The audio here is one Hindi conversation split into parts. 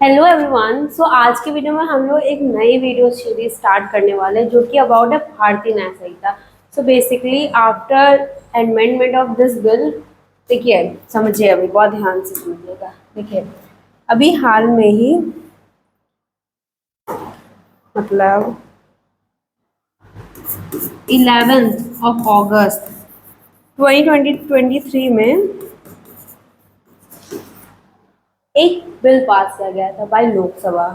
Hello everyone. सो आज की वीडियो में हम लोग एक नई वीडियो सीरीज स्टार्ट करने वाले हैं जो कि अबाउट है Bharatiya Nyaya Sanhita. So basically after amendment of this bill, देखिए समझिए, अभी बहुत ध्यान से सुनिएगा। देखिए अभी हाल में ही मतलब 11 ऑफ अगस्त 2023 में एक बिल पास किया गया था बाय लोकसभा।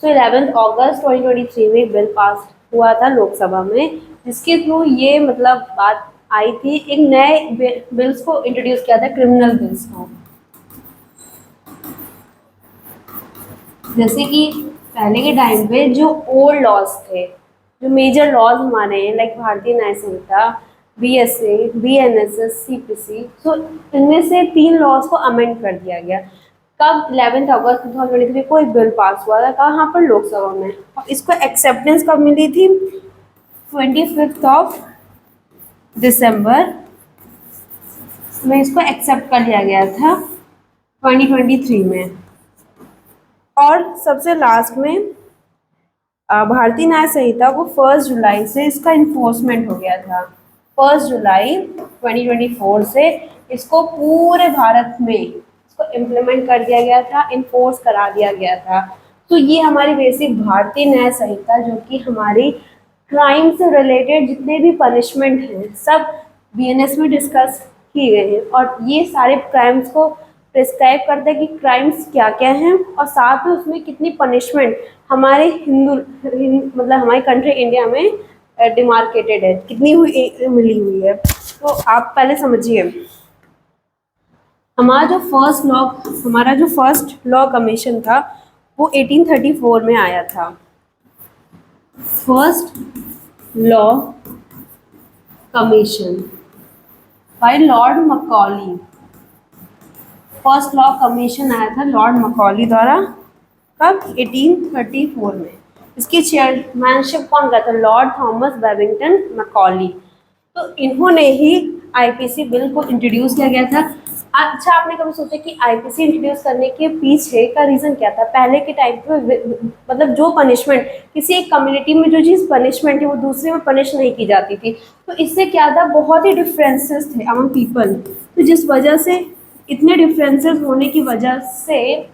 सो 11 अगस्त 2023 में एक बिल पास हुआ था लोकसभा में, जिसके थ्रू ये बात आई थी, एक नए बिल्स को इंट्रोड्यूस किया था, क्रिमिनल बिल्स को। जैसे कि पहले के टाइम पे जो ओल्ड लॉज थे, जो मेजर लॉज हमारे हैं, लाइक भारतीय न्याय संहिता, BSA, BNSS, CPC, सो इनमें से 3 लॉज को अमेंड कर दिया गया। कब? 11 अगस्त 2023 को एक बिल पास हुआ था, कहाँ पर? लोकसभा में। और इसको एक्सेप्टेंस कब मिली थी? 25 दिसंबर में इसको एक्सेप्ट कर लिया गया था 2023 में। और सबसे लास्ट में भारतीय न्याय संहिता को 1 जुलाई से इसका इन्फोर्समेंट हो गया था। 1 जुलाई 2024 से इसको पूरे भारत में इसको इम्प्लीमेंट कर दिया गया था, इन्फोर्स करा दिया गया था। तो ये हमारी बेसिक भारतीय न्याय संहिता, जो कि हमारी क्राइम से रिलेटेड जितने भी पनिशमेंट हैं सब BNS में डिस्कस किए गए हैं, और ये सारे क्राइम्स को प्रिस्क्राइब करता है कि क्राइम्स क्या क्या हैं, और साथ में उसमें कितनी पनिशमेंट हमारे हमारी कंट्री इंडिया में डिमार्केटेड है, कितनी हुई मिली हुई है। तो आप पहले समझिए, हमारा जो फर्स्ट लॉ कमीशन था वो 1834 में आया था। First law commission by lord Macaulay. First law commission आया था लॉर्ड मकॉली द्वारा। कब? 1834 में। इसकी चेयरमैनशिप कौन करता था? Lord Thomas Babington Macaulay. तो इन्होंने ही IPC बिल को इंट्रोड्यूस किया गया था। अच्छा, आपने कभी सोचा कि IPC इंट्रोड्यूस करने के पीछे का रीजन क्या था? पहले के टाइम पे जो पनिशमेंट, किसी एक कम्युनिटी में जो चीज़ पनिशमेंट है वो दूसरे में पनिश नहीं की जाती थी। तो इससे क्या था, बहुत ही डिफरेंसेस थे अमंग पीपल। तो जिस वजह से, इतने डिफरेंसेस होने की वजह से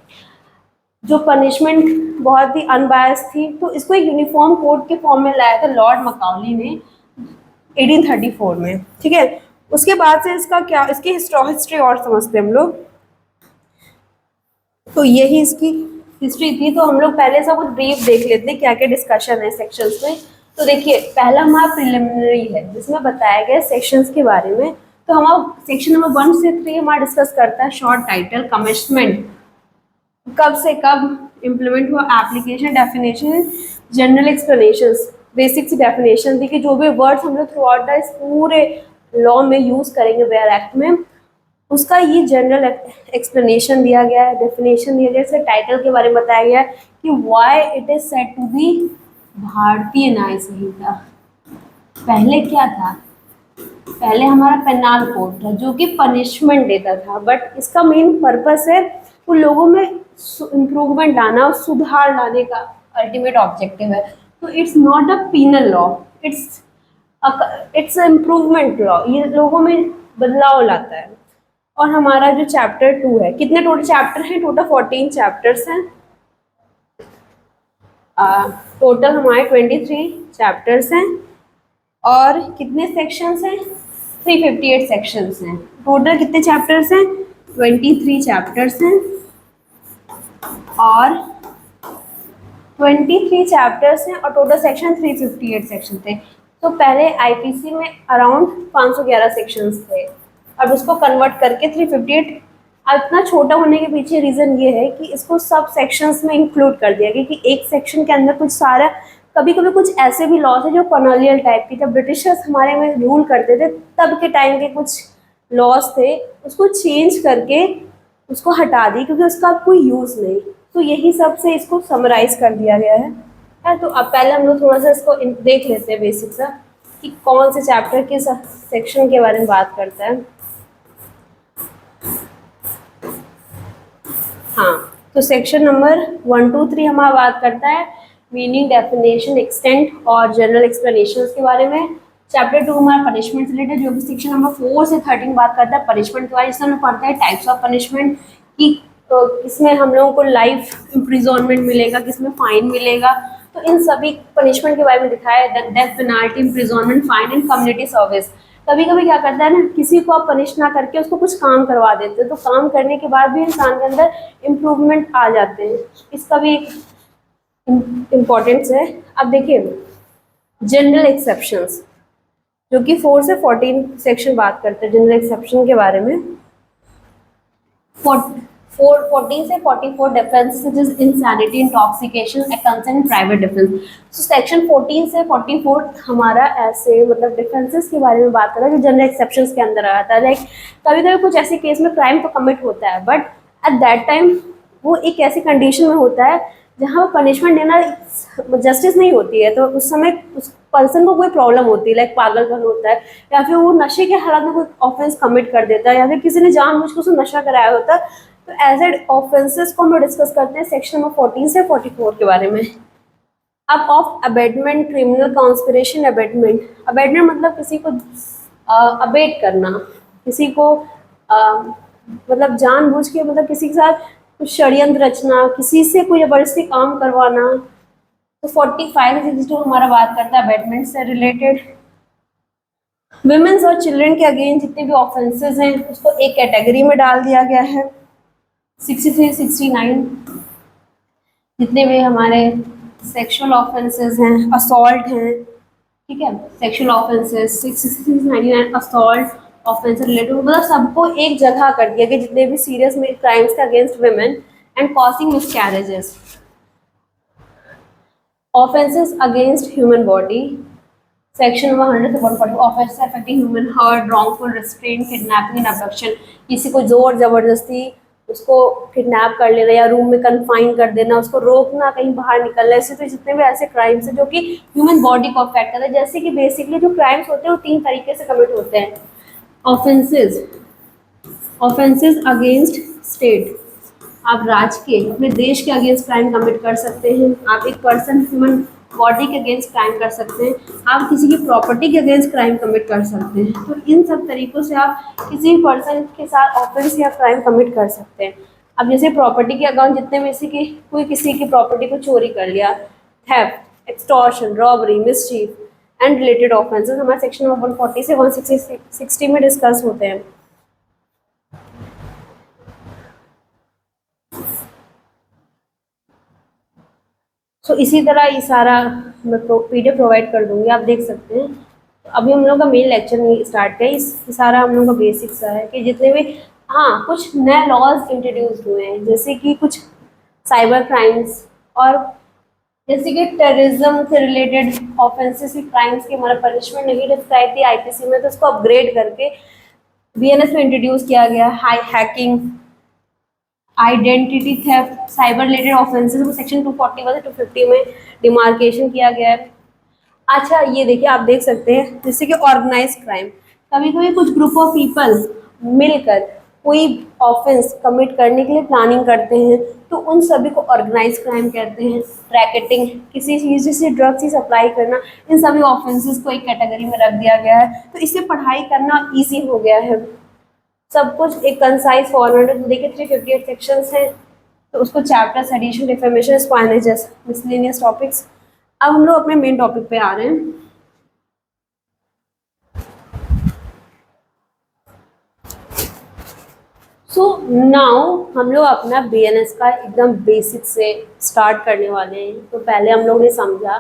जो पनिशमेंट बहुत ही अनबायस थी, तो इसको एक यूनिफॉर्म कोड के फॉर्म में लाया था लॉर्ड मकाउली ने 1834 में। ठीक है, उसके बाद से इसका क्या, इसकी हिस्ट्री और समझते हैं हम लोग। तो यही इसकी हिस्ट्री थी। तो हम लोग पहले सब कुछ ब्रीफ देख लेते हैं, क्या क्या डिस्कशन है सेक्शंस में। तो देखिए, पहला हमारा प्रिलिमिनरी है जिसमें बताया गया सेक्शंस के बारे में। तो हमारा सेक्शन नंबर 1 से 3 हमारा डिस्कस करता है शॉर्ट टाइटल कमिटमेंट, कब से कब इम्प्लीमेंट हुआ, application, definition, general explanations, basic सी डेफिनेशन थी कि जो भी वर्ड्स हम लोग थ्रू आउट द इस पूरे लॉ में यूज करेंगे वेयर एक्ट में, उसका ये जनरल एक्सप्लेनेशन दिया गया है, डेफिनेशन दिया गया है, टाइटल के बारे में बताया गया है कि why it is said to be Bharatiya Nyaya संहिता। पहले क्या था? पहले हमारा पेनाल कोड था जो कि पनिशमेंट देता था, बट इसका मेन पर्पस है उन लोगों में इम्प्रूवमेंट लाना, सुधार लाने का अल्टीमेट ऑब्जेक्टिव है। तो it's not a penal law, it's improvement law, ये लोगों में बदलाव लाता है। और हमारा जो चैप्टर 2 है, कितने टोटल चैप्टर हैं? टोटल 14 चैप्टर्स हैं। टोटल हमारे 23 चैप्टर्स हैं। और कितने सेक्शंस हैं? 358 सेक्शंस हैं। टोटल कितने चैप्टर्स हैं? 23 चैप्टर्स हैं। और 23 चैप्टर्स हैं और टोटल सेक्शन 358 सेक्शन थे। तो पहले IPC में अराउंड 511 सेक्शंस थे, अब इसको कन्वर्ट करके 358। इतना छोटा होने के पीछे रीज़न ये है कि इसको सब सेक्शंस में इंक्लूड कर दिया गया कि एक सेक्शन के अंदर कुछ सारा, कभी कभी कुछ ऐसे भी लॉज है जो कॉलोनियल टाइप की, जब ब्रिटिशर्स हमारे में रूल करते थे तब के टाइम के कुछ लॉज थे, उसको चेंज करके उसको हटा दी क्योंकि उसका कोई यूज़ नहीं। तो यही सब से इसको समराइज कर दिया गया है। तो अब पहले हम लोग थोड़ा सा इसको देख लेते हैं बेसिक सा कि कौन से चैप्टर के सेक्शन के बारे में बात करता है। हाँ, तो सेक्शन नंबर 1, 2, 3 हमारा बात करता है मीनिंग, डेफिनेशन, एक्सटेंट और जनरल एक्सप्लेनेशन के बारे में। चैप्टर 2 हमारा पनिशमेंट से रिलेटेड, जो कि सेक्शन नंबर 4 से 13 बात करता है पनिशमेंट के बारे में। इसमें हमें पढ़ता है टाइप्स ऑफ पनिशमेंट कि किसमें हम लोगों को लाइफ इम्प्रिजनमेंट मिलेगा, किसमें फाइन मिलेगा। तो इन सभी पनिशमेंट के बारे में दिखाया है, death penalty, imprisonment, fine and community service. कभी कभी क्या करता है ना, किसी को आप पनिश ना करके उसको कुछ काम करवा देते हो, तो काम करने के बाद भी इंसान के अंदर इम्प्रूवमेंट आ जाते हैं। इसका भी एक इम्पोर्टेंस है। अब देखिए जनरल एक्सेप्शंस, जो कि 4 से 14 सेक्शन बात करते हैं जनरल एक्सेप्शन के बारे में। 14 से 44 defence such as insanity, intoxication, consent, private defence. So section 14 से 44 हमारा ऐसे मतलब डिफेंसेस के बारे में बात कर रहा है जो जनरल एक्सेप्शंस के अंदर आता है। लाइक कभी कभी कुछ ऐसे केस में क्राइम तो कमिट होता है, बट एट दैट टाइम वो एक ऐसी कंडीशन में होता है जहाँ पनिशमेंट देना जस्टिस नहीं होती है, तो उस समय उस पर्सन को कोई प्रॉब्लम होती है, लाइक पागलपन होता है, या फिर वो नशे के हालत में कोई ऑफेंस कमिट कर देता है, या फिर किसी ने जानबूझ के उसको नशा कराया होता है। तो एज ऑफेंसेस को हम डिस्कस करते हैं सेक्शन नंबर 14 से 44 के बारे में। अब of abetment, criminal conspiration, abetment. Abetment मतलब किसी को अबेट करना, किसी को मतलब जानबूझ के मतलब किसी के साथ कुछ षड्यंत्र रचना, किसी से कोई जबरदस्ती काम करवाना। तो 45 से 62 हमारा बात करता है अबेटमेंट से रिलेटेड। विमेन्स और चिल्ड्रन के अगेंस्ट जितने भी ऑफेंसेस हैं उसको एक कैटेगरी में डाल दिया गया है। 63, 69 जितने भी हमारे सेक्सुअल ऑफेंसेस हैं, असॉल्ट हैं, ठीक है, sexual offences 66, 99 assault offence related, मतलब सबको एक जगह कर दिया कि जितने भी सीरियस क्राइम्स के against women and causing miscarriages, offences against human body, section 100 से 140 offences affecting human heart, wrongful restraint, kidnapping and abduction, किसी को जोर जबरदस्ती उसको किडनैप कर लेना या रूम में कन्फाइन कर देना, उसको रोकना कहीं बाहर निकलना। ऐसे तो जितने भी ऐसे क्राइम्स हैं जो कि ह्यूमन बॉडी को अफेक्ट करते हैं, जैसे कि बेसिकली जो क्राइम्स होते हैं वो 3 तरीके से कमिट होते हैं। ऑफेंसेस अगेंस्ट स्टेट, आप राज्य के अपने देश के अगेंस्ट क्राइम कमिट कर सकते हैं। आप एक पर्सन ह्यूमन बॉडी के अगेंस्ट क्राइम कर सकते हैं। आप किसी की प्रॉपर्टी के अगेंस्ट क्राइम कमिट कर सकते हैं। तो इन सब तरीकों से आप किसी भी पर्सन के साथ ऑफेंस या क्राइम कमिट कर सकते हैं। अब जैसे प्रॉपर्टी के अकाउंट जितने में से कि कोई किसी की प्रॉपर्टी को चोरी कर लिया, theft, extortion, robbery, mischief and related offences हमारे सेक्शन 140 से 160 में डिस्कस होते हैं। सो इसी तरह ये सारा मैं PDF प्रोवाइड कर दूंगी, आप देख सकते हैं। तो अभी हम लोग का मेन लेक्चर नहीं स्टार्ट किया, इस सारा हम लोग का बेसिक सा है कि जितने भी हाँ कुछ नए लॉज इंट्रोड्यूस हुए हैं, जैसे कि कुछ साइबर क्राइम्स और जैसे कि टेररिज्म से रिलेटेड ऑफेंसेस की क्राइम्स की हमारा पनिशमेंट नहीं डिस्क्राइब थी IPC में, तो उसको अपग्रेड करके BNS में इंट्रोड्यूस किया गया। High hacking, identity theft, cyber related offences को सेक्शन 241 से 250 में डिमार्केशन किया गया है। अच्छा ये देखिए, आप देख सकते हैं जैसे कि ऑर्गेनाइज क्राइम, कभी कभी कुछ ग्रुप ऑफ पीपल मिलकर कोई ऑफेंस कमिट करने के लिए प्लानिंग करते हैं, तो उन सभी को ऑर्गेनाइज क्राइम कहते हैं। रैकेटिंग, किसी चीज़ जैसे ड्रग्स ही सप्लाई करना, इन सभी ऑफेंसेस को एक कैटेगरी में रख दिया गया है। तो इससे पढ़ाई करना ईजी हो गया है, सब कुछ एक कंसाइज फॉर्मेट में। देखिए 358 सेक्शंस हैं, तो उसको chapters, addition, defamation, स्पाइनेजेस, miscellaneous topics. अब हम लोग अपने मेन टॉपिक पे आ रहे हैं। सो नाउ हम लोग अपना BNS का एकदम बेसिक से स्टार्ट करने वाले हैं। तो पहले हम लोग ने समझा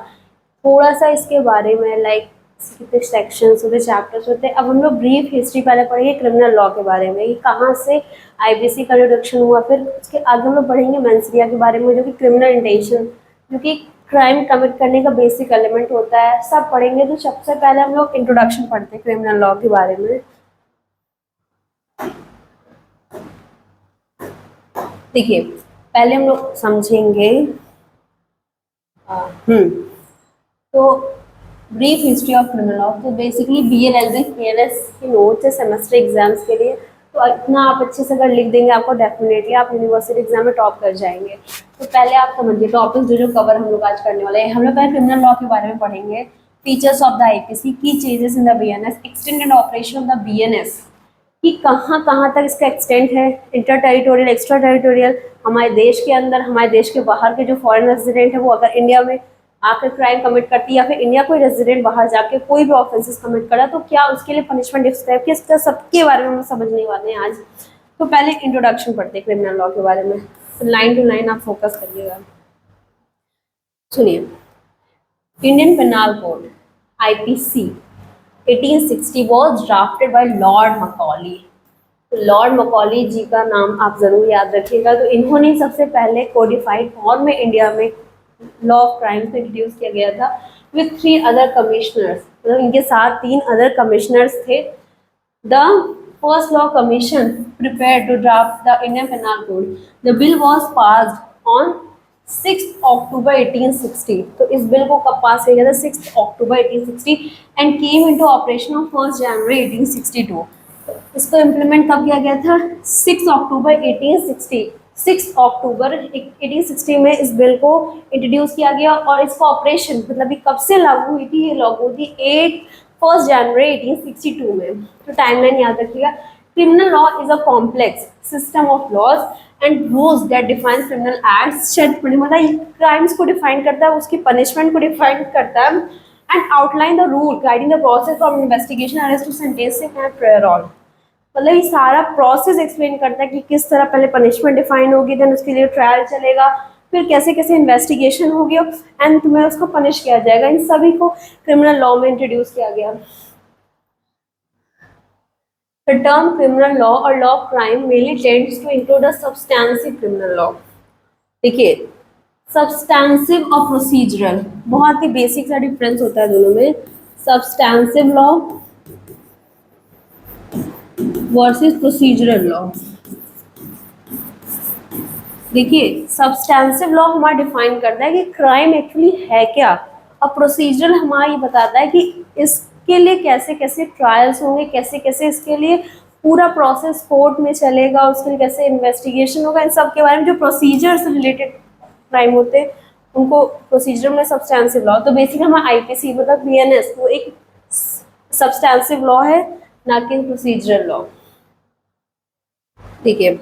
थोड़ा सा इसके बारे में, लाइक कितने सेक्शंस होते, चैप्टर्स होते हैं। अब हम लोग ब्रीफ हिस्ट्री पहले पढ़ेंगे क्रिमिनल लॉ के बारे में, कि कहाँ से IPC का इंट्रोडक्शन हुआ। फिर उसके आगे हम लोग पढ़ेंगे मेंसरिया के बारे में, जो कि क्रिमिनल इंटेंशन, जो कि क्राइम कमिट करने का बेसिक एलिमेंट होता है, सब पढ़ेंगे। तो सबसे पहले हम लोग इंट्रोडक्शन पढ़ते हैं क्रिमिनल लॉ के बारे में। देखिए पहले हम लोग समझेंगे तो brief history of criminal law. तो बेसिकली BLLB KLS की नोट्स है सेमेस्टर एग्जाम्स के लिए, तो इतना आप अच्छे से अगर लिख देंगे आपको डेफिनेटली आप यूनिवर्सिटी एग्जाम में टॉप कर जाएंगे। तो पहले आप समझिए टॉपिक जो कवर हम लोग आज करने वाले हैं। हम लोग पहले क्रिमिनल लॉ के बारे में पढ़ेंगे, फीचर्स ऑफ द आईपीसी, की changes in the BNS, extend and operation of the BNS, कि कहाँ कहाँ तक इसका एक्सटेंट है, इंटर टेरिटोरियल, एक्स्ट्रा टेरिटोरियल, हमारे देश के अंदर, हमारे देश के बाहर के जो फॉरेन रेजिडेंट है वो अगर इंडिया में आकर क्राइम कमिट करती है या फिर इंडिया कोई रेजिडेंट बाहर जाके कोई भी ऑफेंसेस कमिट करा तो क्या उसके लिए पनिशमेंट इस टाइप के, इसका सबके बारे में हम समझने वाले हैं आज। तो पहले इंट्रोडक्शन पढ़ते हैं क्रिमिनल लॉ के बारे में, तो लाइन टू लाइन आप फोकस करिएगा। सुनिए, Indian penal code IPC 1860 was drafted by lord Macaulay. तो लॉर्ड मकॉली जी का नाम आप जरूर याद रखिएगा। तो इन्होंने सबसे पहले कोडिफाइड फॉर्म में इंडिया में लॉ ऑफ क्राइम को इंट्रोड्यूस किया गया था विथ 3 अदर कमिश्नर्स, मतलब इनके साथ 3 अदर कमिश्नर्स थे। The first law commission prepared to draft the Indian penal code. The bill was passed on 6 October 1860। तो इस बिल को कब पास किया गया था? 6 October 1860 and came into operation on 1 जनवरी 1862। इसको इम्प्लीमेंट कब किया गया था? 6 अक्टूबर 1860। 6 अक्टूबर 1860 में इस बिल को इंट्रोड्यूस किया गया और इसका ऑपरेशन मतलब ये कब से लागू हुई थी? ये लागू हुई थी 1 जनवरी 1862 में। तो टाइमलाइन याद रखिएगा। Criminal law is a complex system of laws and rules that define criminal acts, मतलब क्राइम्स को डिफाइन करता है, उसकी पनिशमेंट को डिफाइन करता है and outline the rule guiding the process from investigation arrest to sentencing and trial. मतलब ये सारा प्रोसेस एक्सप्लेन करता है कि किस तरह पहले पनिशमेंट डिफाइन होगी, देन उसके लिए ट्रायल चलेगा, फिर कैसे कैसे इन्वेस्टिगेशन होगी एंड तुम्हें उसको पनिश किया जाएगा। इन सभी को क्रिमिनल लॉ में इंट्रोड्यूस किया गया। The term criminal law or law of crime mainly tends to include a substantive criminal law। देखिए, सब्सटैंसिव और प्रोसीजरल बहुत ही बेसिक सा डिफरेंस होता है दोनों में। सब्सटैंसिव लॉ वर्सेस प्रोसीजरल लॉ। देखिए, सब्सटैंसिव लॉ हमारा डिफाइन करता है कि क्राइम एक्चुअली है क्या, और प्रोसीजरल हमारा ये बताता है कि इसके लिए कैसे कैसे ट्रायल्स होंगे, कैसे कैसे इसके लिए पूरा प्रोसेस कोर्ट में चलेगा, उसके लिए कैसे इन्वेस्टिगेशन होगा, इन सब के बारे में जो प्रोसीजर से रिलेटेड क्राइम होते हैं उनको प्रोसीजर में सब्सटैंसिव लॉ। तो बेसिकली हमारा आईपीसी मतलब बीएनएस वो एक सब्सटैंसिव लॉ है, ना कि प्रोसीजरल लॉ। ठीक है,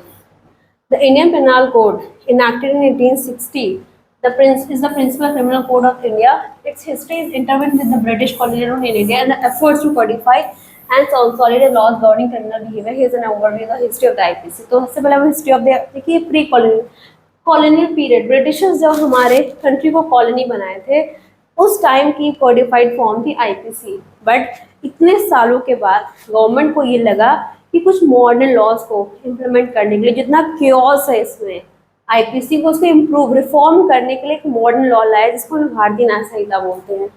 the Indian penal code enacted in 1860 is the principal criminal code of India. Its history is intertwined with the British colonial rule in India and the efforts to codify and consolidate laws governing criminal behavior. Here is an overview of the history of the IPC. तो सबसे पहले हम हिस्ट्री ऑफ द देखिए प्री कॉलोनियल पीरियड, ब्रिटिशर्स जब हमारे कंट्री को कॉलोनी बनाए थे उस टाइम की कोडिफाइड फॉर्म थी आईपीसी। बट इतने सालों के बाद गवर्नमेंट को ये लगा कि कुछ मॉडर्न लॉज को इम्प्लीमेंट करने के लिए, जितना क्योस है इसमें आईपीसी को उसको इम्प्रूव रिफॉर्म करने के लिए एक मॉडर्न लॉ लाया जिसको हम भारतीय न्याय संहिता बोलते हैं।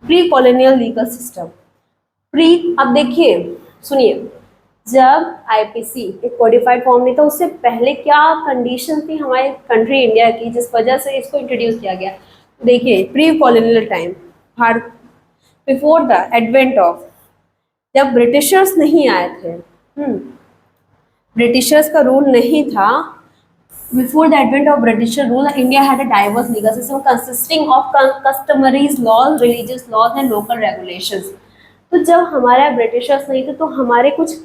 Pre colonial legal system pre, अब देखिए सुनिए, जब आईपीसी एक कोडिफाइड फॉर्म नहीं था उससे पहले क्या कंडीशन थी हमारे कंट्री इंडिया की जिस वजह से इसको इंट्रोड्यूस किया गया। देखिए, pre colonial time, before the advent of, जब ब्रिटिशर्स नहीं आए थे, ब्रिटिशर्स का रूल नहीं था, before the advent of britisher rule India had a diverse legal system consisting of customaries laws, religious laws and local regulations. तो जब हमारे ब्रिटिशर्स नहीं थे तो हमारे कुछ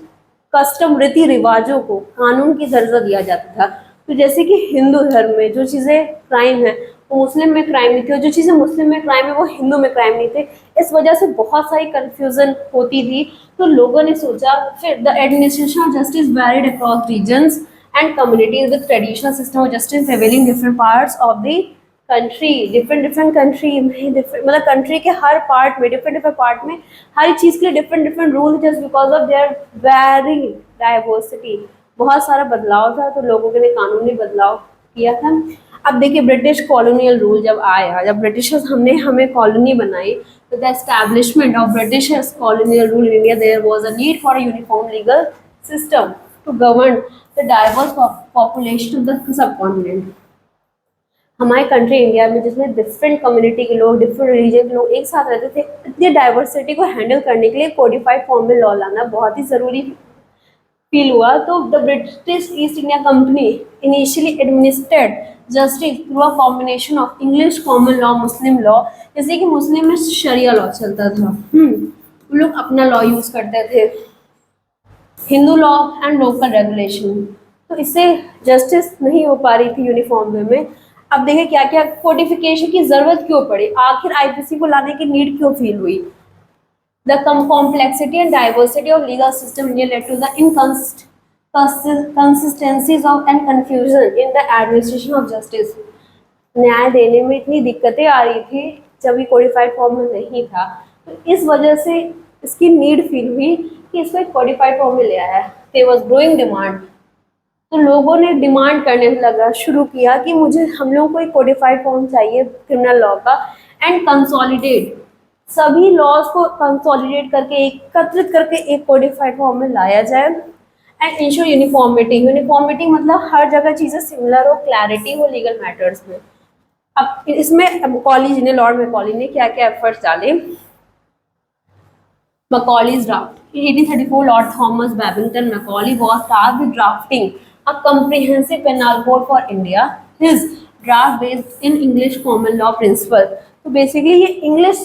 कस्टम रीति रिवाजों को कानून की दर्जा दिया जाता था। तो जैसे कि हिंदू धर्म में जो चीज़ें क्राइम है वो मुस्लिम में क्राइम नहीं थी, और जो चीज़ें मुस्लिम में क्राइम है वो हिंदू में क्राइम नहीं थे। इस वजह से बहुत सारी कन्फ्यूजन होती थी। तो लोगों ने सोचा, फिर the administration of justice varied across regions and communities with traditional system of justice prevailing different parts of the country. Different country में मतलब कंट्री के हर पार्ट में डिफरेंट पार्ट में हर चीज़ के लिए different rule, just because of their very diversity. बहुत सारा बदलाव था तो लोगों ने कानूनी बदलाव किया था। अब देखिए, ब्रिटिश कॉलोनियल रूल जब आया, जब ब्रिटिशर्स हमें कॉलोनी बनाई, तो the establishment of Britishers colonial rule in India, there was a need for a uniform legal system to govern the diverse population of the subcontinent. हमारे कंट्री इंडिया में जिसमें डिफरेंट कम्युनिटी के लोग, डिफरेंट रिलीजन के लोग एक साथ रहते थे, इतनी डाइवर्सिटी को हैंडल करने के लिए कोडिफाइड फॉर्म में लॉ लाना बहुत ही ज़रूरी फील हुआ, तो the British east India company initially administered justice through a combination of English common law, Muslim law. जैसे कि मुस्लिम में शरिया लॉ चलता था, वो लोग अपना लॉ यूज करते थे, Hindu law and local regulation. तो इससे जस्टिस नहीं हो पा रही थी यूनिफॉर्म वे में। अब देखिए क्या क्या कोडिफिकेशन की जरूरत क्यों पड़ी, आखिर आईपीसी को लाने की नीड क्यों फील हुई। The complexity and diversity of legal system in India led to the inconsistencies of and confusion in the administration of justice. न्याय देने में इतनी दिक्कतें आ रही थी जब ये कोडिफाइड फॉर्म में नहीं था, तो इस वजह से इसकी नीड फील हुई कि इसको एक कोडिफाइड फॉर्म में ले आया है। There was growing demand, तो लोगों ने डिमांड करने लगा शुरू किया कि मुझे हम लोगों को एक कोडिफाइड फॉर्म चाहिए क्रिमिनल लॉ का, एंड कंसोलिडेट सभी लॉज को कंसोलिडेट करके एकत्रित करके एक कोडिफाइड फॉर्म में लाया जाए, एंड इंश्योर यूनिफॉर्मिटी। यूनिफॉर्मिटी मतलब हर जगह चीजें सिमिलर हो, क्लैरिटी हो लीगल मैटर्स में। अब इसमें मैकॉली ने, लॉर्ड मैकॉली ने क्या क्या एफर्ट्स डाले। Macaulay's draft. In 1834, Lord Thomas Babington Macaulay was tasked with drafting a comprehensive penal code for India. His draft based in English common law principle. तो बेसिकली ये इंग्लिश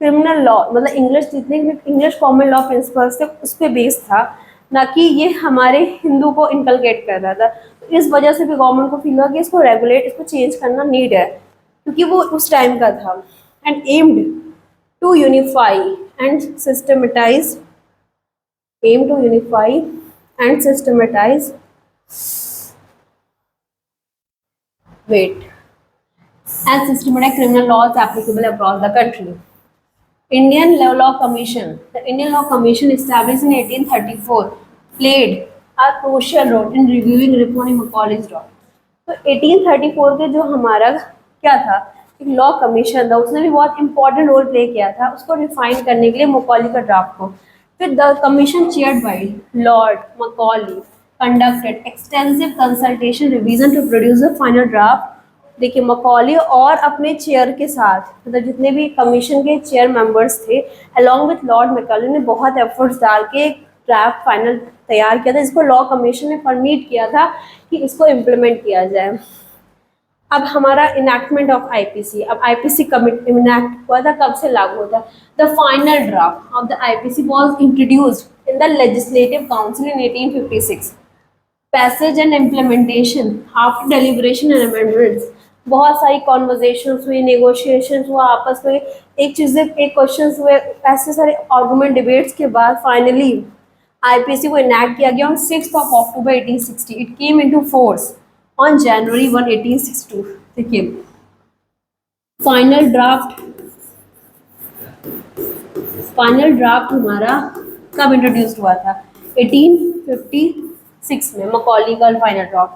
क्रिमिनल लॉ मतलब इंग्लिश जितने इंग्लिश कॉमन लॉ प्रिंसिपल्स थे उस पर बेस्ड था, ना कि ये हमारे हिंदू को इनकलकेट कर रहा था। तो इस वजह से भी गवर्नमेंट को फील हुआ कि इसको रेगुलेट, इसको चेंज करना नीड है, क्योंकि वो उस टाइम का था। And aimed to unify and systematize, aim to unify and systematize, and systematize criminal laws applicable across the country. Indian Law Commission. The Indian Law Commission established in 1834 played a crucial role in reviewing reforming Macaulay's law. तो 1834 के जो हमारा क्या था, लॉ कमीशन था, उसने भी बहुत इंपॉर्टेंट रोल प्ले किया था उसको रिफाइन करने के लिए मकॉली का ड्राफ्ट को। फिर the commission chaired by lord Macaulay conducted extensive consultation revision to produce the final draft. देखिए मकॉली और अपने चेयर के साथ, मतलब जितने भी कमीशन के चेयर मेंबर्स थे, अलॉन्ग विथ लॉर्ड मकॉली ने बहुत एफर्ट्स डाल के ड्राफ्ट फाइनल तैयार किया था, जिसको लॉ कमीशन ने परमिट किया था कि इसको इम्प्लीमेंट किया जाए। अब हमारा इनैक्टमेंट ऑफ आईपीसी, अब आईपीसी कमिट इनैक्ट हुआ था, कब से लागू होता है। The final draft of the IPC was introduced in the legislative council in 1856। Passage and implementation after deliberation and amendments, बहुत सारी कॉन्वर्जेशंस हुई, नेगोशिएशंस हुआ आपस में, एक क्वेश्चंस हुए, ऐसे सारे आर्गुमेंट डिबेट्स के बाद फाइनली आईपीसी को इनैक्ट किया गया on 6 October 1860। It came into force on January 1, 1862। देखिए फाइनल ड्राफ्ट हमारा कब इंट्रोड्यूस हुआ था, 1856 में मकॉली का फाइनल ड्राफ्ट,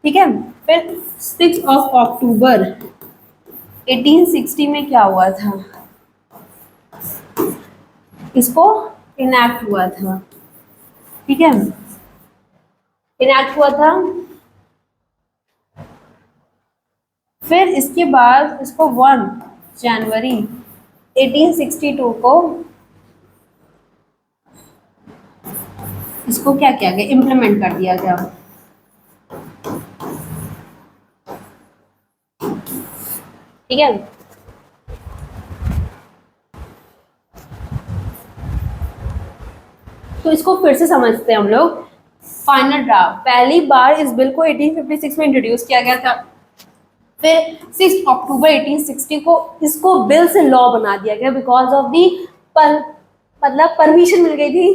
ठीक है। फिर 6 अक्टूबर 1860 में क्या हुआ था, इसको इनैक्ट हुआ था, ठीक है, इनैक्ट हुआ था। फिर इसके बाद इसको 1 जनवरी 1862 को इसको क्या किया गया, इम्प्लीमेंट कर दिया गया, ठीक है। तो इसको फिर से समझते हैं हम लोग। फाइनल ड्राफ्ट, पहली बार इस बिल को 1856 में इंट्रोड्यूस किया गया था, फिर 6 अक्टूबर 1860 को इसको बिल से लॉ बना दिया गया बिकॉज ऑफ दी मतलब परमिशन मिल गई थी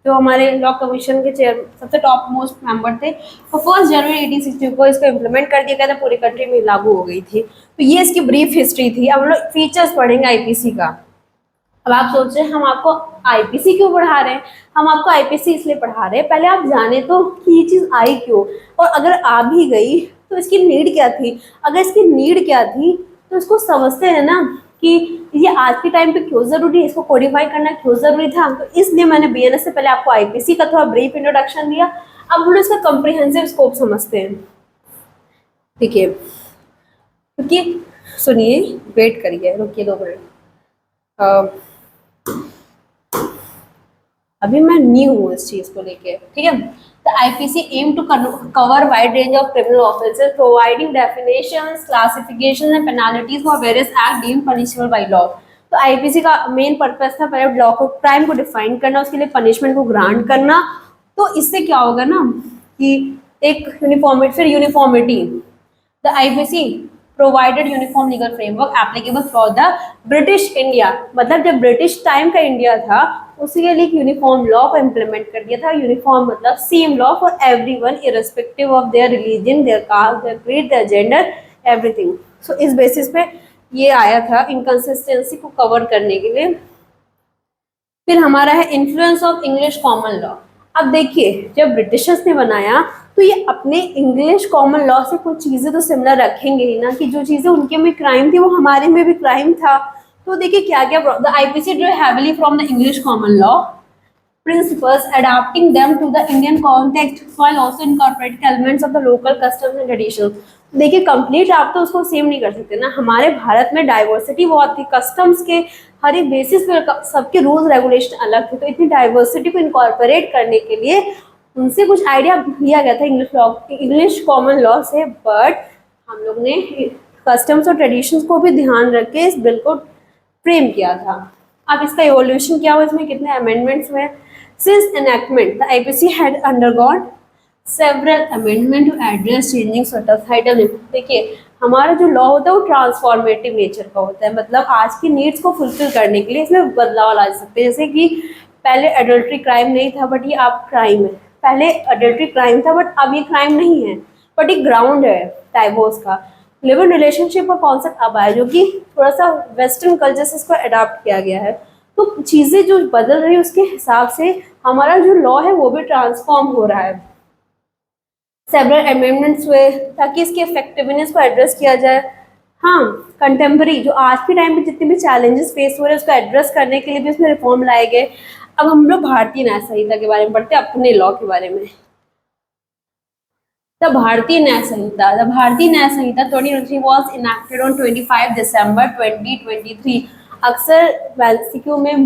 जो हमारे लॉ कमीशन के चेयर सबसे टॉप मोस्ट मेंबर थे। तो 1 जनवरी 1860 को इसको इम्प्लीमेंट कर दिया गया था, पूरी कंट्री में लागू हो गई थी। तो ये इसकी ब्रीफ हिस्ट्री थी। अब हम लोग फीचर्स पढ़ेंगे आईपीसी का। अब आप सोच रहे हैं हम आपको आईपीसी क्यों पढ़ा रहे हैं, हम आपको आईपीसी इसलिए पढ़ा रहे हैं पहले आप जाने तो कि ये चीज़ आई क्यों, और अगर आ भी गई तो इसकी नीड क्या थी। अगर इसकी नीड क्या थी तो इसको समझते हैं ना कि ये आज के टाइम पे क्यों ज़रूरी है, इसको कोडिफाई करना क्यों ज़रूरी था। तो इसलिए मैंने बीएनएस से पहले आपको आईपीसी का थोड़ा ब्रीफ इंट्रोडक्शन दिया। अब हम लोग इसका कॉम्प्रिहेंसिव स्कोप समझते हैं, ठीक है। क्योंकि सुनिए, वेट करिए, रुकिए 2 मिनट। अभी मैं न्यू हूँ इस चीज को लेके, ठीक है। The IPC aim to cover wide range of criminal offences providing definitions classification and penalties for various act deemed punishable by law. तो आईपीसी का मेन पर्पस था पहले लॉ को, क्राइम को डिफाइन करना, उसके लिए पनिशमेंट को ग्रांट करना। तो इससे क्या होगा ना कि एक यूनिफॉर्मिटी, फिर uniformity, the IPC provided uniform legal framework applicable for the British India, मतलब जब ब्रिटिश टाइम का इंडिया था उसी के लिए यूनिफॉर्म लॉ को इम्प्लीमेंट कर दिया था। यूनिफॉर्म मतलब same law for everyone irrespective of their religion, their caste, their creed, their gender, everything. So इस बेसिस पे ये आया था इनकंसिस्टेंसी को कवर करने के लिए। फिर हमारा है influence of English common law. अब देखिए जब ब्रिटिशर्स ने बनाया तो ये अपने इंग्लिश कॉमन लॉ से कुछ चीजें तो सिमिलर रखेंगे ही ना, कि जो चीजें उनके में क्राइम थी वो हमारे में भी क्राइम था। तो देखिए क्या क्या, the IPC Drew heavily from the English common law principles, adapting them to the Indian context while also incorporating elements of the local customs and traditions। देखिए कंप्लीट आप तो उसको सेम नहीं कर सकते ना, हमारे भारत में डाइवर्सिटी बहुत थी, कस्टम्स के हर एक बेसिस पे सबके रूल्स रेगुलेशन अलग थे। तो इतनी डाइवर्सिटी को इनकॉर्पोरेट करने के लिए उनसे कुछ आइडिया लिया गया था English law, English common law से। बट हम लोग ने कस्टम्स और ट्रेडिशंस को भी ध्यान रख के इस बिल को फ्रेम किया था। अब इसका इवोल्यूशन क्या हुआ, इसमें कितने अमेंडमेंट्स हुए। Since enactment, the IPC had undergone several amendments to address changing societal। देखिए हमारा जो लॉ होता है वो ट्रांसफॉर्मेटिव नेचर का होता है, मतलब आज की नीड्स को फुलफिल करने के लिए इसमें बदलाव ला सकते हैं। जैसे कि पहले अडल्ट्री क्राइम नहीं था बट ये अब क्राइम है, पहले अडल्ट्री क्राइम था बट अब ये क्राइम नहीं है, बट एक ग्राउंड है डाइवोर्स का। लिव इन रिलेशनशिप का कॉन्सेप्ट अब आया जो कि थोड़ा सा वेस्टर्न कल्चर से इसको अडॉप्ट किया गया है। तो चीजें जो बदल रही है उसके हिसाब से हमारा जो लॉ है वो भी ट्रांसफॉर्म हो रहा है। सेवरल अमेंडमेंट्स हुए ताकि इसकी इफेक्टिवनेस को एड्रेस किया जाए। हाँ, कंटेम्प्रेरी जो आज के टाइम में जितने भी चैलेंजेस फेस हो रहे हैं उसको एड्रेस करने के लिए भी उसमें रिफॉर्म लाए गए। अब हम लोग भारतीय न्याय संहिता के बारे में पढ़ते हैं, अपने लॉ के बारे में। The Bharatiya Nyaya Samhita, the Bharatiya Nyaya Samhita 2023 was enacted on 25 दिसंबर 2023। अक्सर एमसीक्यू में,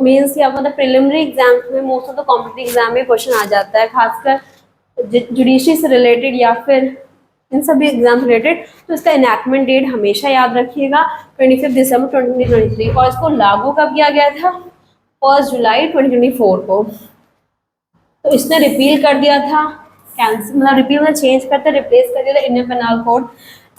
मेंस या मतलब प्रिलिमिनरी एग्जाम्स में, most of the competitive exam में क्वेश्चन आ जाता है, खासकर जुडिशरी से रिलेटेड या फिर इन सभी एग्जाम रिलेटेड। तो इसका इनैक्टमेंट डेट हमेशा याद रखिएगा 25 दिसंबर 2023। और इसको लागू कब किया गया था, 1 जुलाई 2024 को। तो इसने रिपील कर दिया था, कैंसिल मतलब रिपील में चेंज करते रिप्लेस कर दिया था Indian penal code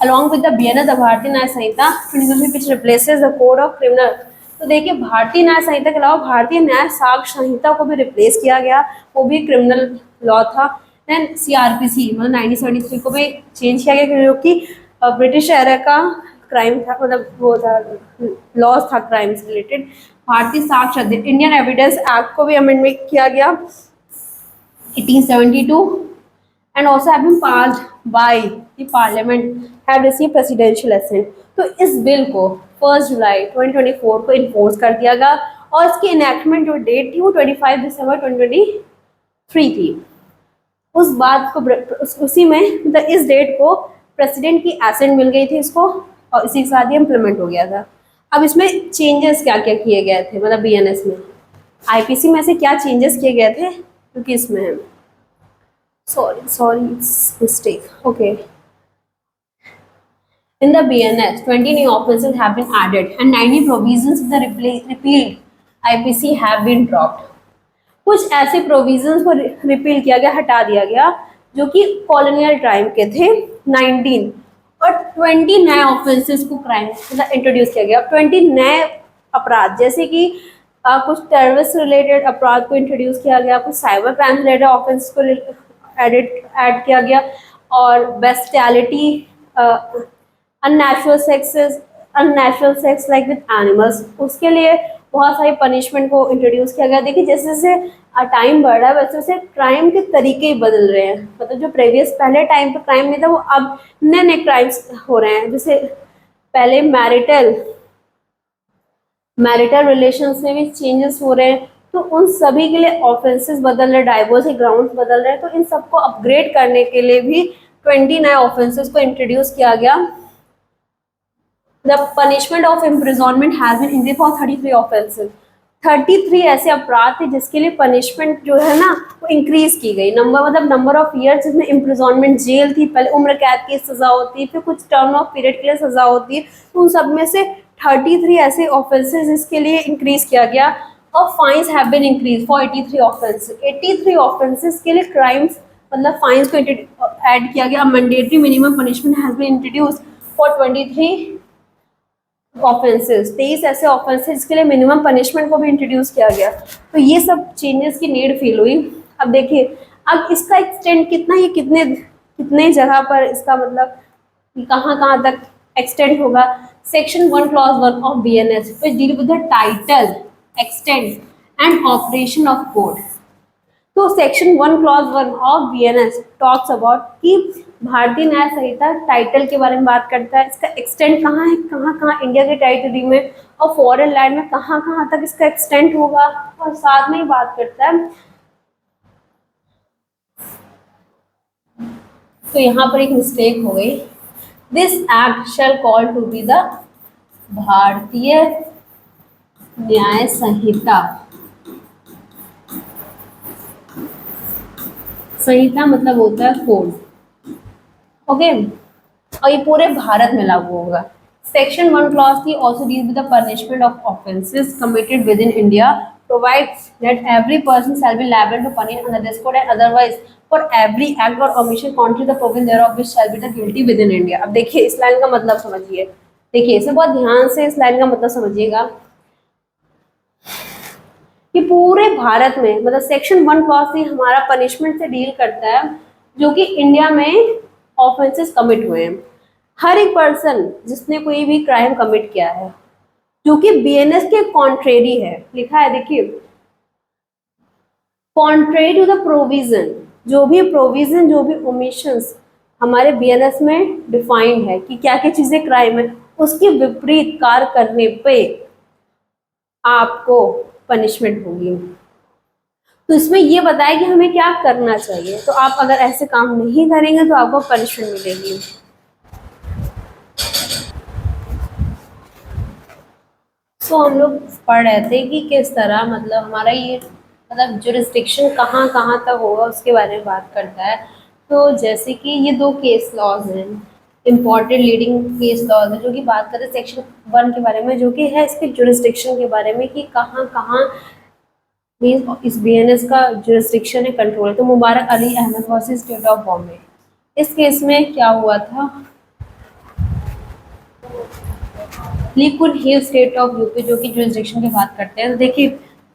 along with the BNS, the भारतीय न्याय संहिता 2023 which replaces the code of criminal। तो देखिए भारतीय न्याय संहिता के अलावा भारतीय न्याय साक्ष्य संहिता को भी रिप्लेस किया गया, वो भी क्रिमिनल लॉ था। देन सीआरपीसी मतलब 1973 को भी चेंज किया गया क्योंकि ब्रिटिश एरा का क्राइम था, मतलब वो था लॉज था क्राइम से रिलेटेड। भारतीय साक्ष्य इंडियन एविडेंस एक्ट को भी अमेंडमेंट किया गया 1872 and also have been passed by the parliament, have received presidential assent। तो इस बिल को 1 जुलाई 2024 को इन्फोर्स कर दिया गया और इसकी इनैक्टमेंट जो डेट थी वो 25 दिसंबर 2023 थी। उस बात को उसी में मतलब इस डेट को प्रेसिडेंट की एसेंट मिल गई थी इसको और इसी के साथ ही इम्प्लीमेंट हो गया था। अब इसमें चेंजेस क्या क्या किए गए थे, मतलब बीएनएस में, आईपीसी में से क्या चेंजेस किए गए थे क्योंकि इसमें है, sorry it's mistake, okay। In the BNS 20 new offences have been added and 90 provisions of the repealed IPC have been dropped। कुछ ऐसे प्रोविजंस को रिपील किया गया, हटा दिया गया जो कि कॉलोनियल टाइम के थे 19, और 20 नए ऑफेंसेस को क्राइम मतलब इंट्रोड्यूस किया गया। 20 नए अपराध जैसे कि कुछ टेररिस्ट रिलेटेड अपराध को इंट्रोड्यूस किया गया, कुछ साइबर क्राइम रिलेटेड ऑफेंस को ऐड किया गया, और bestiality, unnatural sex like with animals, उसके लिए बहुत सारी पनिशमेंट को इंट्रोड्यूस किया गया। देखिए जैसे जैसे टाइम बढ़ रहा है वैसे वैसे क्राइम के तरीके ही बदल रहे हैं, मतलब जो प्रीवियस पहले टाइम पे क्राइम नहीं था वो अब नए नए क्राइम्स हो रहे हैं। जैसे पहले मैरिटल रिलेशंस में भी चेंजेस हो रहे हैं, तो उन सभी के लिए ऑफेंसेस बदल रहे, डाइवोर्स के ग्राउंड्स बदल रहे हैं। तो इन सबको अपग्रेड करने के लिए भी 20 नए ऑफेंसेस को इंट्रोड्यूस किया गया। The punishment of imprisonment has been increased for 33 offences. 33 ऐसे अपराध थे जिसके लिए पनिशमेंट जो है ना वो इंक्रीज की गई। नंबर मतलब नंबर ऑफ ईयर जिसमें इम्प्रिजॉनमेंट, जेल थी, पहले उम्र कैद की सजा होती है, फिर कुछ टर्म ऑफ पीरियड के लिए सजा होती है, तो उन सब में से 33 ऐसे ऑफेंसेस जिसके लिए इंक्रीज किया गया। और fines have been increase for 83 offences. 83 offences के लिए क्राइम्स मतलब फाइन्स को ऐड किया गया। Mandatory minimum punishment has been introduce for 23 offences. 23 ऐसे ऑफेंसेस के लिए मिनिमम पनिशमेंट को भी इंट्रोड्यूस किया गया। तो ये सब चेंजेस की नीड फील हुई। अब देखिए अब इसका एक्सटेंड कितना, ये कितने कितने जगह पर इसका मतलब कहाँ कहाँ तक एक्सटेंड होगा। Section 1 clause 1 of BNS which deal with the title, extent and operation of code. तो section 1 clause 1 of BNS talks about कि भारतीय न्याय संहिता टाइटल के बारे में बात करता है, इसका एक्सटेंट कहाँ है, कहाँ कहाँ इंडिया के टेरिटरी में और फॉरेन लैंड में कहाँ कहाँ तक इसका एक्सटेंट होगा, और साथ में ही बात करता है। तो यहाँ पर एक मिस्टेक हो गई। This act shall call to be the Bharatiya Nyaya संहिता। संहिता मतलब होता है कोड, ओके, और ये पूरे भारत में लागू होगा। Section 1 clause 3 also deals with the punishment of offences committed within India, provides that every person shall be liable to punish under this code and otherwise for every act or omission contrary to the provision thereof which shall be the guilty within India। अब देखिए इस लाइन का मतलब समझिए, देखिए इसे बहुत ध्यान से इस लाइन का मतलब समझिएगा कि पूरे भारत में मतलब सेक्शन 1 क्लॉज 3 हमारा पनिशमेंट से डील करता है जो कि इंडिया में ऑफेंसेस कमिट हुए हैं। हर एक पर्सन जिसने कोई भी क्राइम कमिट किया है जो कि BNS के कॉन्ट्रेरी है, लिखा है देखिए कॉन्ट्रेरी टू द प्रोविजन, जो भी प्रोविजन जो भी ओमिशंस हमारे BNS में डिफाइंड है कि क्या क्या चीजें क्राइम है, उसके विपरीत कार्य करने पे आपको पनिशमेंट होगी। तो इसमें ये बताया कि हमें क्या करना चाहिए, तो आप अगर ऐसे काम नहीं करेंगे तो आपको पनिशमेंट मिलेगी। तो हम लोग पढ़ रहे थे कि किस तरह मतलब हमारा ये मतलब जुरिस्डिक्शन कहाँ कहाँ तक होगा उसके बारे में बात करता है। तो जैसे कि ये 2 केस लॉज हैं, इम्पॉर्टेंट लीडिंग केस लॉज है जो कि बात करते हैं सेक्शन 1 के बारे में, जो कि है इसके जुरिस्डिक्शन के बारे में कि कहाँ कहाँ इस BNS का जुरिस्डिक्शन है, कंट्रोल है। तो Mubarak Ali Ahmad versus state of Bombay, इस केस में क्या हुआ था, लिक्विड हिल स्टेट ऑफ यूपी जो कि जुरिस्डिक्शन की बात करते हैं। तो देखिए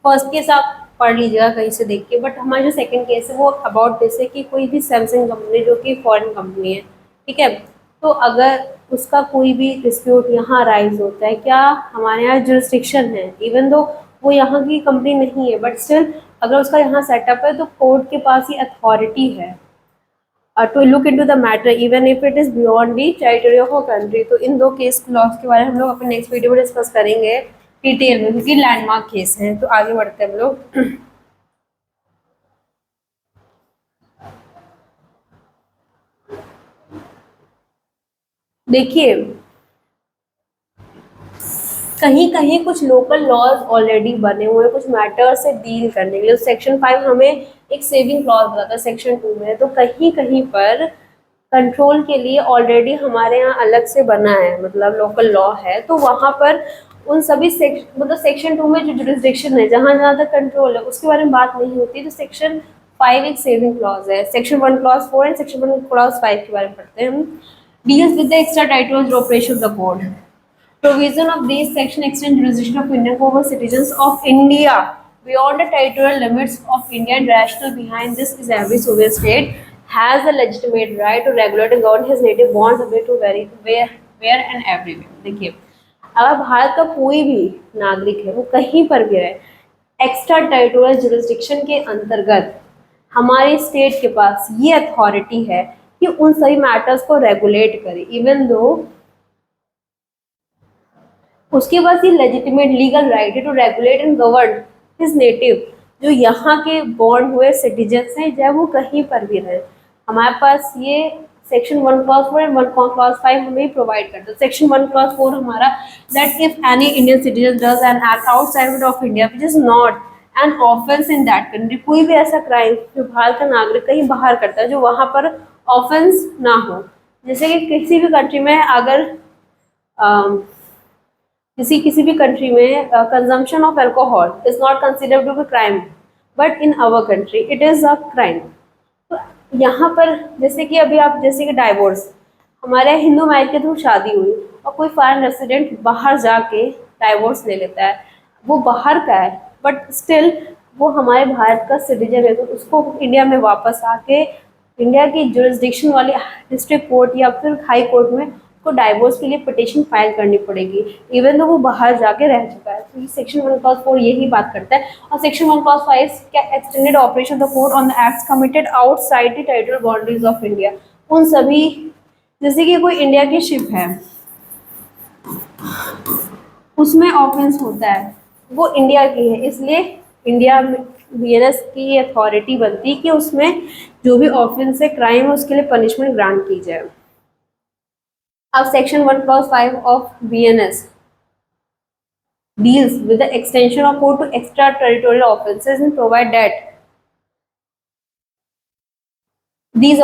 फर्स्ट केस आप पढ़ लीजिएगा कहीं से देख के, बट हमारा जो सेकंड केस है वो अबाउट दिस है कि कोई भी सैमसंग कंपनी जो कि फॉरेन कंपनी है, ठीक है, तो अगर उसका कोई भी डिस्प्यूट यहाँ राइज होता है, क्या हमारे यहाँ जुरिस्डिक्शन है, इवन दो वो यहाँ की कंपनी नहीं है बट स्टिल अगर उसका यहाँ सेटअप है तो कोर्ट के पास ही अथॉरिटी है to look into the matter even if it is beyond the territory of a country। तो इन 2 केस लॉस के बारे में हम लोग अपने नेक्स्ट वीडियो में डिस्कस करेंगे डिटेल में क्योंकि लैंडमार्क केस हैं। तो आगे बढ़ते हैं हम लोग। देखिए कहीं कहीं कुछ लोकल लॉज ऑलरेडी बने हुए हैं कुछ मैटर से डील करने के लिए। सेक्शन 5 हमें एक सेविंग क्लॉज बताता है सेक्शन 2 में, तो कहीं कहीं पर कंट्रोल के लिए ऑलरेडी हमारे यहाँ अलग से बना है मतलब लोकल लॉ है, तो वहाँ पर उन सभी मतलब सेक्शन 2 में जो जुरिस्डिक्शन है जहाँ जहाँ तक कंट्रोल है उसके बारे में बात नहीं होती। तो सेक्शन 5 एक सेविंग क्लॉज है। Section 1 clause 4 and section 1 clause 5 के बारे में पढ़ते हैं हम। Deals with the extra territorial operation of the code. Provision of these section extend jurisdiction of Indian over citizens of India beyond the territorial limits of India, and rationale behind this is every sovereign state has a legitimate right to regulate and govern his native bonds subject to where and everywhere। देखिए अगर भारत का कोई भी नागरिक है वो कहीं पर भी रहे, एक्स्ट्रा टेरिटोरियल जुरिस्डिक्शन के अंतर्गत हमारे स्टेट के पास ये अथॉरिटी है कि उन सभी मैटर्स को रेगुलेट करे, इवन दो उसके पास ये लेजिटिमेट लीगल राइट है to regulate and govern his native, जो यहाँ के बॉर्न हुए सिटीजन्स हैं चाहे वो कहीं पर भी रहे, हमारे पास ये सेक्शन 1 क्लॉज 4 एंड 1 क्लॉज 5 हमें प्रोवाइड करता है। सेक्शन 1 क्लॉज 4 हमारा that if any Indian citizen does an act outside of India which is not an offence in that country, कोई भी ऐसा क्राइम जो भारत का नागरिक कहीं बाहर करता है जो वहां पर ऑफेंस ना हो, जैसे कि किसी भी कंट्री में अगर किसी भी कंट्री में consumption of alcohol is not considered to be crime but in our country it is a crime. तो यहाँ पर जैसे कि अभी आप जैसे कि डाइवोर्स, हमारे हिंदू मैरिज के थ्रू शादी हुई और कोई फॉरेन रेसिडेंट बाहर जाके डाइवोर्स ले लेता है, वो बाहर का है बट स्टिल वो हमारे भारत का सिटीजन है, तो उसको इंडिया में वापस आके इंडिया की जुरिस्डिक्शन वाली डिस्ट्रिक्ट कोर्ट या फिर हाई कोर्ट में को डाइवोर्स के लिए पिटिशन फाइल करनी पड़ेगी इवन तो वो बाहर जाके रह चुका है। तो ये सेक्शन 1 क्लॉज 4 यही बात करता है। और सेक्शन 1 क्लॉज 5 क्या extended operation the court on the acts committed outside the territorial boundaries of India, उन सभी जैसे कि कोई इंडिया की शिप है उसमें ऑफेंस होता है, वो इंडिया की है, इसलिए इंडिया में बीएनएस की अथॉरिटी बनती है कि उसमें जो भी ऑफेंस है क्राइम है उसके लिए पनिशमेंट ग्रांट की जाए। अब section 1 clause 5 of BNS deals with the extension of court to extraterritorial offences and provide that these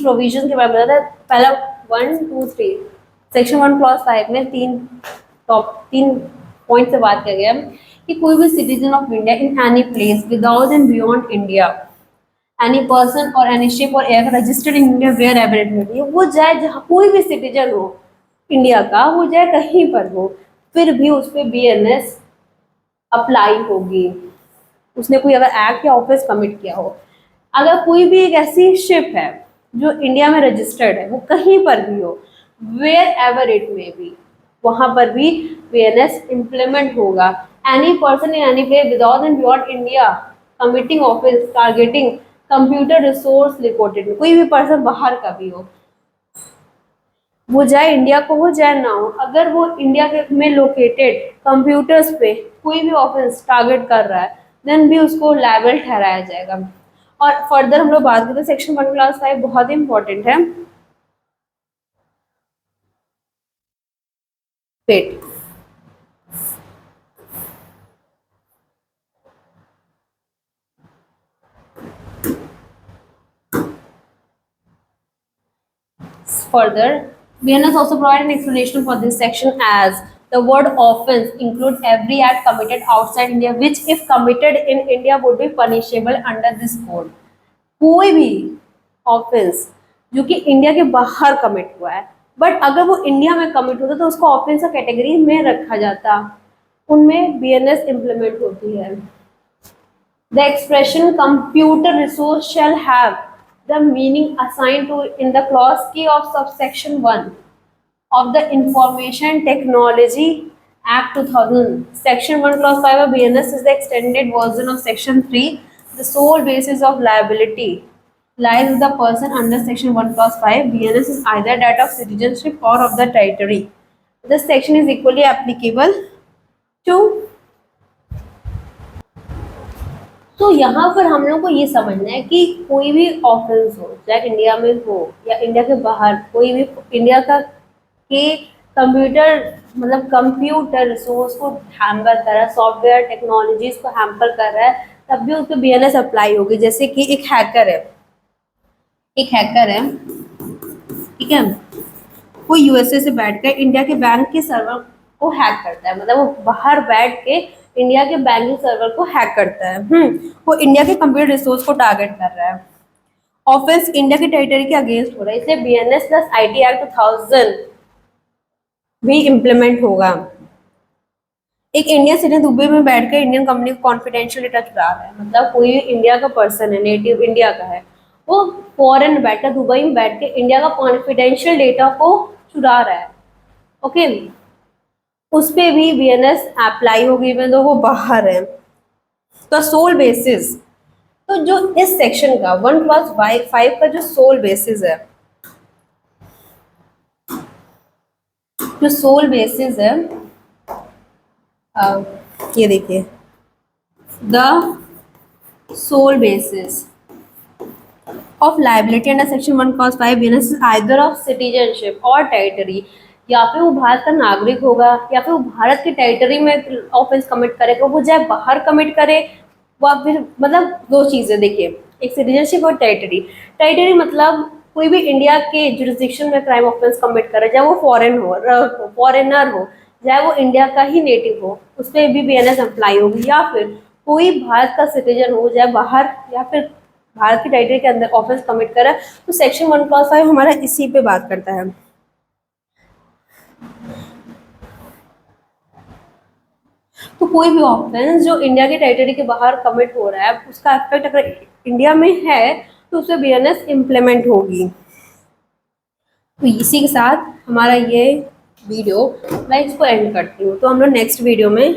provisions के बारे में बताया था। पहला 1, 2, 3 सेक्शन 1 क्लॉज 5 में तीन पॉइंट से बात किया गया कि कोई भी citizen of India in any place without and beyond India any person और एनी शिप और air registered in India wherever it may be, वो जाए जहाँ कोई भी सिटीजन हो इंडिया का, वो जाए कहीं पर हो, फिर भी उस पर BNS अप्लाई होगी। उसने कोई अगर एक्ट या ऑफेंस कमिट किया हो, अगर कोई भी एक ऐसी शिप है जो इंडिया में रजिस्टर्ड है, वो कहीं पर भी हो wherever it may be, वहां पर भी BNS इम्प्लीमेंट होगा। Any person in any place without and beyond India committing offence targeting computer resource reported, कोई भी पर्सन बाहर का भी हो, वो जाए इंडिया को हो जाए ना हो, अगर वो इंडिया के में लोकेटेड कंप्यूटर्स पे कोई भी ऑफेंस टारगेट कर रहा है देन भी उसको लायबल ठहराया जाएगा। और फर्दर हम लोग बात करते हैं सेक्शन 1 क्लॉज 5 बहुत इंपॉर्टेंट है। Wait further, BNS also provide an explanation for this section as the word offense include every act committed outside India which if committed in India would be punishable under this code। कोई भी ऑफेंस जो कि इंडिया के बाहर कमिट हुआ है बट अगर वो इंडिया में कमिट होता तो उसको ऑफेंस का कैटेगरी में रखा जाता, उनमें BNS इम्प्लीमेंट होती है। The expression computer resource shall have the meaning assigned to in the clause K of subsection 1 of the Information Technology Act 2000. Section 1 clause 5 of BNS is the extended version of section 3. The sole basis of liability lies with the person under section 1 clause 5. BNS is either that of citizenship or of the territory. This section is equally applicable to तो यहाँ पर हम लोग को ये समझना है कि कोई भी ऑफेंस हो चाहे इंडिया में हो या इंडिया के बाहर, कोई भी इंडिया का के कंप्यूटर रिसोर्स को हैम्पर कर रहा है, सॉफ्टवेयर टेक्नोलॉजीज को हैम्पर कर रहा है, तब भी उस पर BNS अप्लाई होगी। जैसे कि एक हैकर है ठीक है, वो USA से बैठ कर इंडिया के बैंक के सर्वर को हैक करता है, मतलब वो बाहर बैठ के इंडिया के बैंकिंग सर्वर को हैक करता है। वो इंडिया के कंप्यूटर रिसोर्स को टारगेट कर रहा है, ऑफेंस इंडिया के टेरिटरी के अगेंस्ट हो रहा है, इसलिए BNS प्लस IT Act 2000 भी इम्प्लीमेंट होगा। एक इंडियन सिटीजन दुबई में बैठकर इंडियन कंपनी को कॉन्फिडेंशियल डेटा चुरा रहा है, मतलब कोई इंडिया का पर्सन है, नेटिव इंडिया का है, वो फॉरेन में बैठकर दुबई में बैठ के इंडिया का कॉन्फिडेंशियल डेटा को चुरा रहा है, ओके, उस पे भी BNS अप्लाई होगी इवन तो वो बाहर है। तो सोल बेसिस, तो जो इस सेक्शन का 1 क्लॉज 5 का जो सोल बेसिस है, जो सोल बेसिस है ये देखिए, the sole basis of liability under section 1 cos 5 BNS either of citizenship और टेरिटरी, या फिर वो भारत का नागरिक होगा या फिर वो भारत की टेरिटरी में ऑफेंस कमिट करेगा, वो चाहे बाहर कमिट करे, वो फिर मतलब दो चीज़ें देखिए, एक सिटीजनशिप और टेरिटरी। टेरिटरी मतलब कोई भी इंडिया के जुरिस्डिक्शन में क्राइम ऑफेंस कमिट करे, चाहे वो फॉरेनर हो, चाहे वो इंडिया का ही नेटिव हो, उस पर भी बीएनएस अप्लाई होगी, या फिर कोई भारत का सिटीजन हो, चाहे बाहर या फिर भारत की टेरिटरी के अंदर ऑफेंस कमिट करा, तो सेक्शन 1 cos 5 हमारा इसी पे बात करता है। तो कोई भी ऑफेंस जो इंडिया की टेरिटरी के बाहर कमिट हो रहा है, उसका इफेक्ट अगर इंडिया में है तो उससे बीएनएस इम्प्लीमेंट होगी। तो इसी के साथ हमारा ये वीडियो मैं इसको एंड करती हूँ। तो हम लोग नेक्स्ट वीडियो में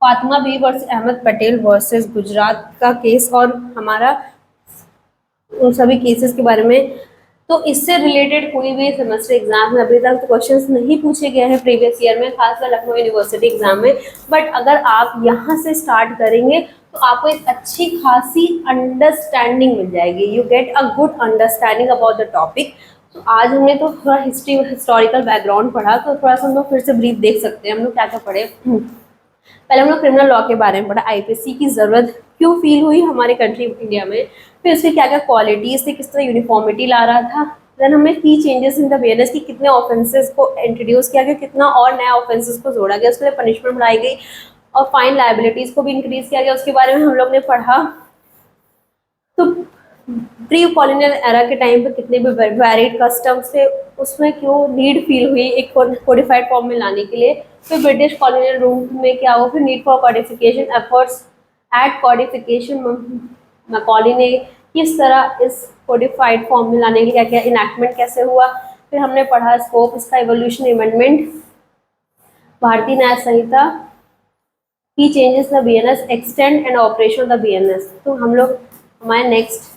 फातिमा बी वर्सेस अहमद पटेल वर्सेस गुजरात का केस और हमारा उन सभी केसेस के बारे में, तो इससे रिलेटेड कोई भी सेमेस्टर एग्जाम में अभी तक तो क्वेश्चंस नहीं पूछे गए हैं प्रीवियस ईयर में, खासकर लखनऊ यूनिवर्सिटी एग्जाम में, बट अगर आप यहाँ से स्टार्ट करेंगे तो आपको एक अच्छी खासी अंडरस्टैंडिंग मिल जाएगी, you get a good understanding about the topic. तो आज हमने तो थोड़ा हिस्टोरिकल बैकग्राउंड पढ़ा, तो थोड़ा सा हम लोग फिर से ब्रीफ देख सकते हैं हम लोग क्या क्या पढ़े। पहले हम लोग क्रिमिनल लॉ के बारे में पढ़ा, आईपीसी की ज़रूरत क्यों फील हुई हमारे कंट्री इंडिया में, फिर उसकी क्या क्या क्वालिटीज़ थी, किस तरह यूनिफॉर्मिटी ला रहा था, देन हमने की चेंजेस इन द बीएनएस की कितने ऑफेंसेस को इंट्रोड्यूस किया गया, कितना और नया ऑफेंसेस को जोड़ा गया, उसके लिए पनिशमेंट बढ़ाई गई और फाइन लाइबिलिटीज़ को भी इंक्रीज किया गया, उसके बारे में हम लोग ने पढ़ा। तो प्री कॉलोनियल एरा के टाइम पे कितने भी वैरिड कस्टम्स थे, उसमें क्यों नीड फील हुई एक कोडिफाइड फॉर्म में लाने के लिए, फिर ब्रिटिश कॉलोनियल रूल में क्या हुआ, फिर need for codification efforts at codification, Macaulay ने किस तरह इस कोडिफाइड फॉर्म में लाने के लिए क्या क्या इनैक्टमेंट कैसे हुआ, फिर हमने पढ़ा स्कोप, इसका इवोल्यूशन, अमेंडमेंट, भारतीय न्याय संहिता की changes the BNS, extend and operation the BNS. तो हम लोग हमारे नेक्स्ट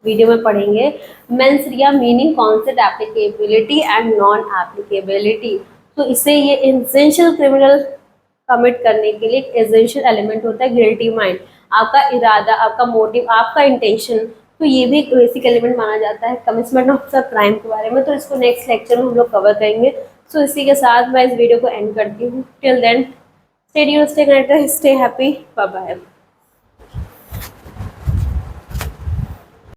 वीडियो में पढ़ेंगे mains Riya meaning, concept, applicability and non applicability. तो इससे ये एसेंशियल क्रिमिनल कमिट करने के लिए एक एसेंशियल एलिमेंट होता है गिल्टी माइंड, आपका इरादा, आपका मोटिव, आपका इंटेंशन, तो ये भी एक बेसिक एलिमेंट माना जाता है कमिटमेंट ऑफ द क्राइम के बारे में। तो इसको नेक्स्ट लेक्चर में हम लोग कवर करेंगे। सो इसी के साथ मैं इस वीडियो को एंड करती हूँ। Till then stay tuned, stay connected, stay happy, bye bye.